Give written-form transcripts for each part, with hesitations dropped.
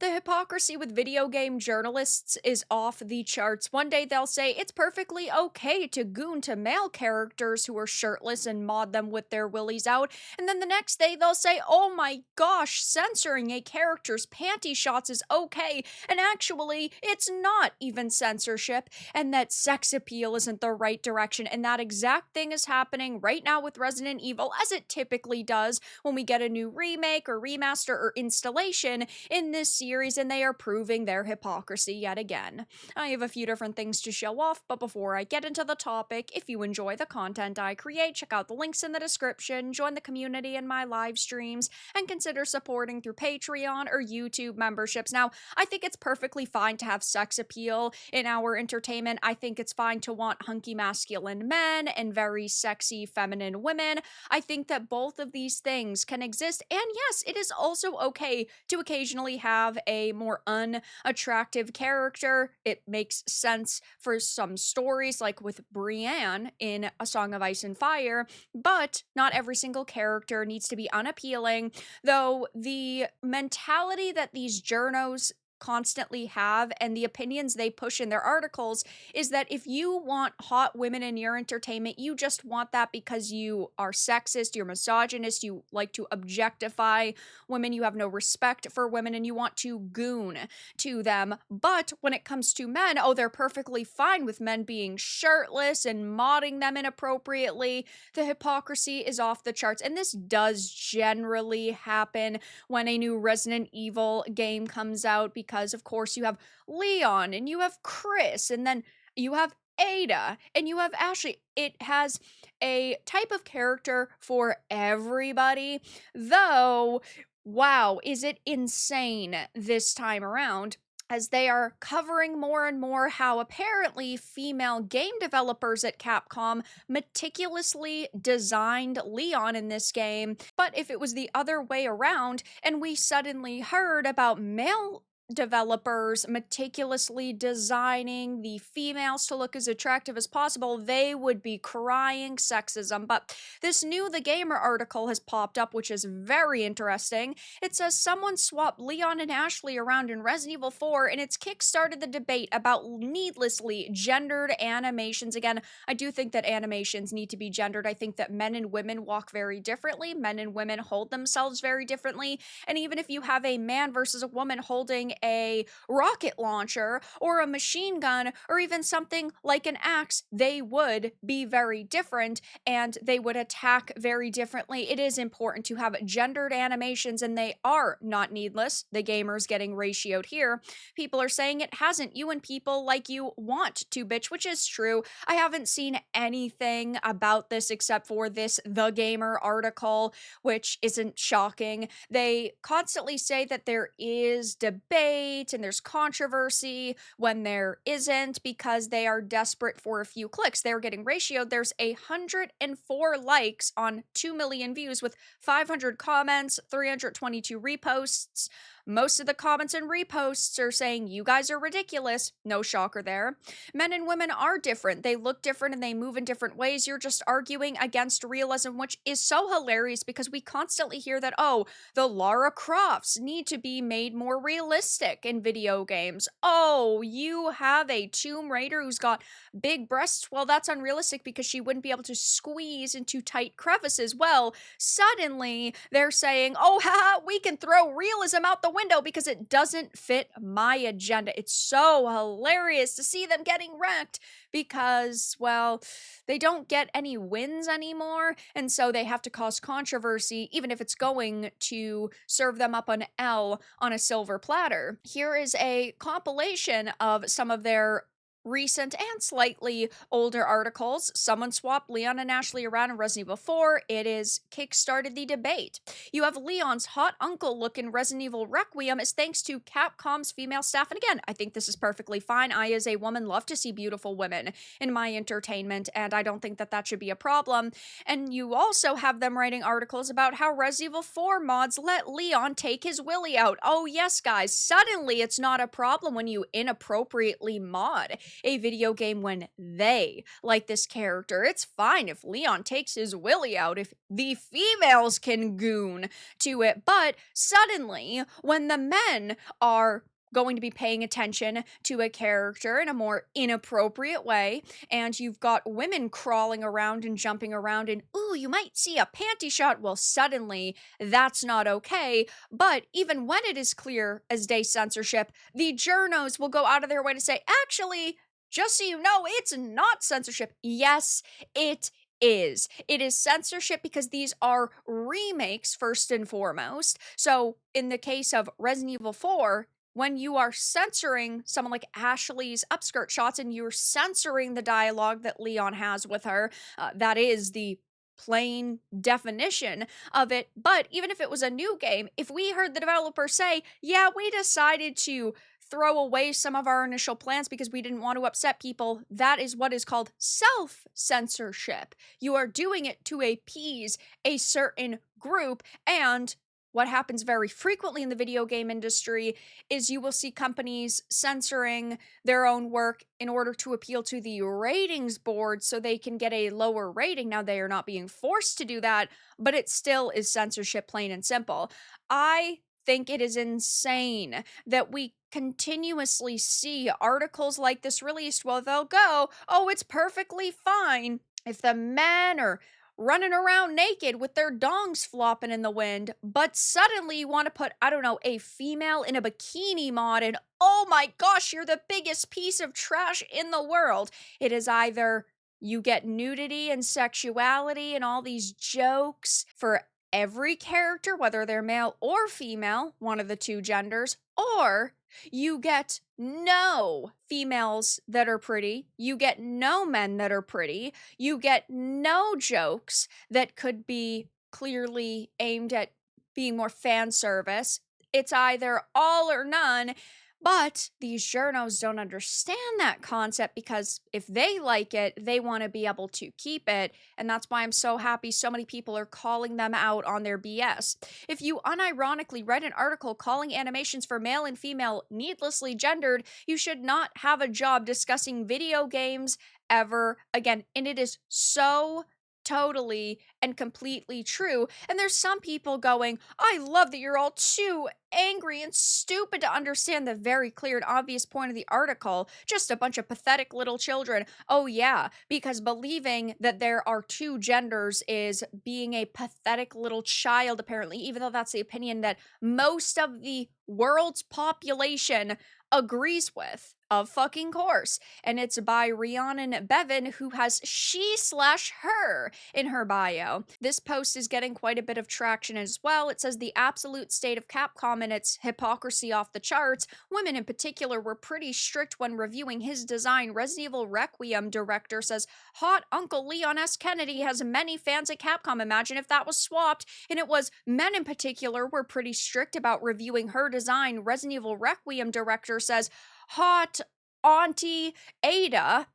The hypocrisy with video game journalists is off the charts. One day they'll say it's perfectly okay to goon to male characters who are shirtless and mod them with their willies out. And then the next day they'll say, oh my gosh, censoring a character's panty shots is okay. And actually, it's not even censorship. And that sex appeal isn't the right direction. And that exact thing is happening right now with Resident Evil, as it typically does when we get a new remake or remaster or installation in this series, and they are proving their hypocrisy yet again. I have a few different things to show off, but before I get into the topic, if you enjoy the content I create, check out the links in the description, join the community in my live streams, and consider supporting through Patreon or YouTube memberships. Now, I think it's perfectly fine to have sex appeal in our entertainment. I think it's fine to want hunky masculine men and very sexy feminine women. I think that both of these things can exist, and yes, it is also okay to occasionally have a more unattractive character. It makes sense for some stories, like with Brienne in A Song of Ice and Fire, but not every single character needs to be unappealing, though the mentality that these journos constantly have and the opinions they push in their articles is that if you want hot women in your entertainment, you just want that because you are sexist, you're misogynist, you like to objectify women, you have no respect for women, and you want to goon to them. But when it comes to men, oh, they're perfectly fine with men being shirtless and modding them inappropriately. The hypocrisy is off the charts, and this does generally happen when a new Resident Evil game comes out, because of course you have Leon and you have Chris and then you have Ada and you have Ashley. It has a type of character for everybody, though. Wow, is it insane this time around, as they are covering more and more how apparently female game developers at Capcom meticulously designed Leon in this game. But if it was the other way around and we suddenly heard about male developers meticulously designing the females to look as attractive as possible, they would be crying sexism. But this new The Gamer article has popped up, which is very interesting. It says someone swapped Leon and Ashley around in Resident Evil 4, and it's kickstarted the debate about needlessly gendered animations. Again, I do think that animations need to be gendered. I think that men and women walk very differently. Men and women hold themselves very differently. And even if you have a man versus a woman holding a rocket launcher or a machine gun or even something like an axe, they would be very different and they would attack very differently. It is important to have gendered animations, and they are not needless. The Gamer's getting ratioed here. People are saying it hasn't. You and people like you want to bitch, which is true. I haven't seen anything about this except for this The Gamer article, which isn't shocking. They constantly say that there is debate and there's controversy when there isn't, because they are desperate for a few clicks. They're getting ratioed. There's 104 likes on 2 million views with 500 comments, 322 reposts. Most of the comments and reposts are saying, you guys are ridiculous. No shocker there. Men and women are different. They look different and they move in different ways. You're just arguing against realism, which is so hilarious because we constantly hear that, oh, the Lara Crofts need to be made more realistic in video games. Oh, you have a Tomb Raider who's got big breasts. Well, that's unrealistic because she wouldn't be able to squeeze into tight crevices. Well, suddenly they're saying, oh, haha, we can throw realism out the window because it doesn't fit my agenda. It's so hilarious to see them getting wrecked because, well, they don't get any wins anymore, and so they have to cause controversy, even if it's going to serve them up an L on a silver platter. Here is a compilation of some of their recent and slightly older articles. Someone swapped Leon and Ashley around in Resident Evil 4. It is kickstarted the debate. You have Leon's hot uncle look in Resident Evil Requiem is thanks to Capcom's female staff. And again, I think this is perfectly fine. I, as a woman, love to see beautiful women in my entertainment, and I don't think that that should be a problem. And you also have them writing articles about how Resident Evil 4 mods let Leon take his willy out. Oh yes, guys, suddenly it's not a problem when you inappropriately mod. a video game when they like this character. It's fine if Leon takes his willy out, if the females can goon to it. But suddenly, when the men are going to be paying attention to a character in a more inappropriate way, and you've got women crawling around and jumping around, and ooh, you might see a panty shot. Well, suddenly that's not okay. But even when it is clear as day censorship, the journos will go out of their way to say, actually, just so you know, it's not censorship. Yes, it is. It is censorship because these are remakes first and foremost. So in the case of Resident Evil 4, when you are censoring someone like Ashley's upskirt shots and you're censoring the dialogue that Leon has with her, that is the plain definition of it. But even if it was a new game, if we heard the developer say, yeah, we decided to throw away some of our initial plans because we didn't want to upset people, that is what is called self-censorship. You are doing it to appease a certain group. And what happens very frequently in the video game industry is you will see companies censoring their own work in order to appeal to the ratings board so they can get a lower rating. Now, they are not being forced to do that, but it still is censorship, plain and simple. I think it is insane that we continuously see articles like this released. Well, they'll go, oh, it's perfectly fine if the men are running around naked with their dongs flopping in the wind, but suddenly you want to put, I don't know, a female in a bikini mod, and oh my gosh, you're the biggest piece of trash in the world. It is either you get nudity and sexuality and all these jokes for every character, whether they're male or female, one of the two genders, or you get no females that are pretty, you get no men that are pretty, you get no jokes that could be clearly aimed at being more fan service. It's either all or none. But these journos don't understand that concept because if they like it, they want to be able to keep it. And that's why I'm so happy so many people are calling them out on their BS. If you unironically read an article calling animations for male and female needlessly gendered, you should not have a job discussing video games ever again. And it is so totally and completely true. And there's some people going, I love that you're all too angry and stupid to understand the very clear and obvious point of the article. Just a bunch of pathetic little children. Oh yeah, because believing that there are two genders is being a pathetic little child, apparently, even though that's the opinion that most of the world's population agrees with. Of fucking course. And it's by Rhiannon Bevan, who has she/her in her bio. This post is getting quite a bit of traction as well. It says the absolute state of Capcom and its hypocrisy off the charts. Women in particular were pretty strict when reviewing his design. Resident Evil Requiem director says, hot Uncle Leon S. Kennedy has many fans at Capcom. Imagine if that was swapped. And it was men in particular were pretty strict about reviewing her design. Resident Evil Requiem director says, hot Auntie Ada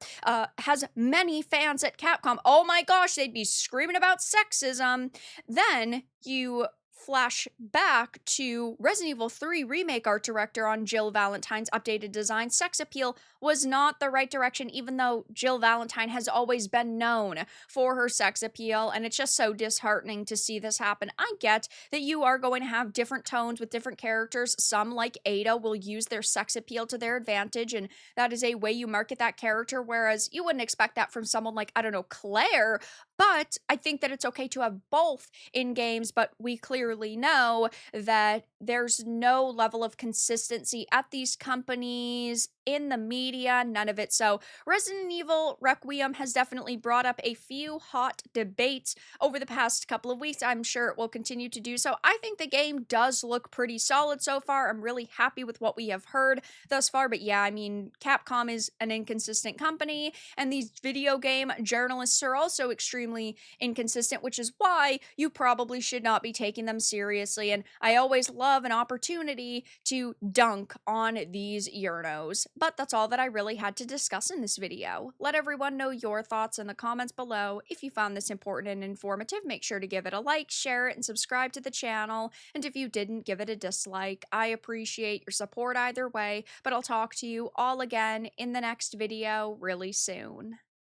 has many fans at Capcom. Oh my gosh, they'd be screaming about sexism. Then you flash back to Resident Evil 3 remake art director on Jill Valentine's updated design. Sex appeal was not the right direction, even though Jill Valentine has always been known for her sex appeal, and it's just so disheartening to see this happen. I get that you are going to have different tones with different characters. Some, like Ada, will use their sex appeal to their advantage, and that is a way you market that character, whereas you wouldn't expect that from someone like, I don't know, Claire. But I think that it's okay to have both in games, but we clearly know that there's no level of consistency at these companies, in the media, none of it. So Resident Evil Requiem has definitely brought up a few hot debates over the past couple of weeks. I'm sure it will continue to do so. I think the game does look pretty solid so far. I'm really happy with what we have heard thus far. But yeah, I mean, Capcom is an inconsistent company, and these video game journalists are also extremely inconsistent, which is why you probably should not be taking them seriously. And I always love an opportunity to dunk on these journos. But that's all that I really had to discuss in this video. Let everyone know your thoughts in the comments below. If you found this important and informative, make sure to give it a like, share it, and subscribe to the channel. And if you didn't, give it a dislike. I appreciate your support either way, but I'll talk to you all again in the next video really soon.